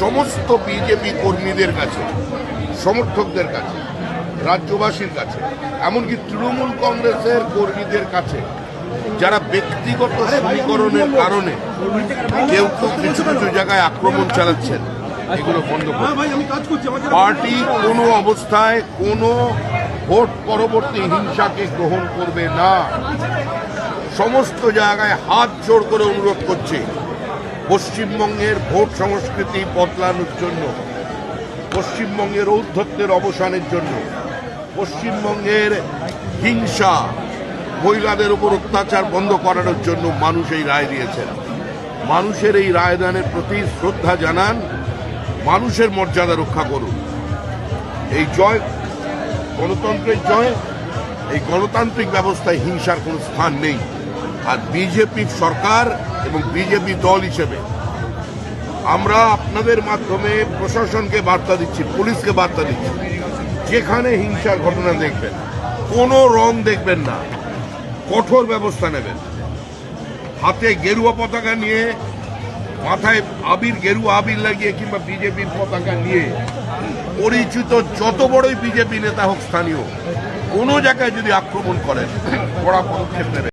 সমস্ত বিজেপি কর্মীদের কাছে, সমর্থকদের কাছে, রাজ্যবাসীর কাছে, এমনকি তৃণমূল কংগ্রেসের কর্মীদের কাছে, যারা ব্যক্তিগত সমীকরণের কারণে কেউ কেউ কিছু কিছু জায়গায় আক্রমণ চালাচ্ছেন, এগুলো বন্ধ করুন। পার্টি কোনো অবস্থায় কোনো ভোট পরবর্তী হিংসাকে গ্রহণ করবে না। সমস্ত জায়গায় হাত জোড় করে অনুরোধ করছে, পশ্চিমবঙ্গের ভোট সংস্কৃতি বদলানোর জন্য, পশ্চিমবঙ্গের ঔদ্ধত্যের অবসানের জন্য, পশ্চিমবঙ্গের হিংসা, মহিলাদের উপর অত্যাচার বন্ধ করানোর জন্য মানুষ এই রায় দিয়েছেন। মানুষের এই রায়দানের প্রতি শ্রদ্ধা জানান, মানুষের মর্যাদা রক্ষা করুন। এই জয় গণতন্ত্রের জয়। এই গণতান্ত্রিক ব্যবস্থায় হিংসার কোনো স্থান নেই। আর বিজেপি সরকার এবং বিজেপি দল হিসেবে আমরা আপনাদের মাধ্যমে প্রশাসনকে বার্তা দিচ্ছি, পুলিশকে বার্তা দিচ্ছি, যেখানে হিংসার ঘটনা দেখবেন, কোনো রং দেখবেন না, কঠোর ব্যবস্থা নেবেন। হাতে গেরুয়া পতাকা নিয়ে, মাথায় গেরুয়া আবির লাগিয়ে কিংবা বিজেপির পতাকা নিয়ে পরিচিত যত বড়ই বিজেপি নেতা হোক, স্থানীয় কোনো জায়গায় যদি আক্রমণ করেন, কড়া পদক্ষেপ নেবেন।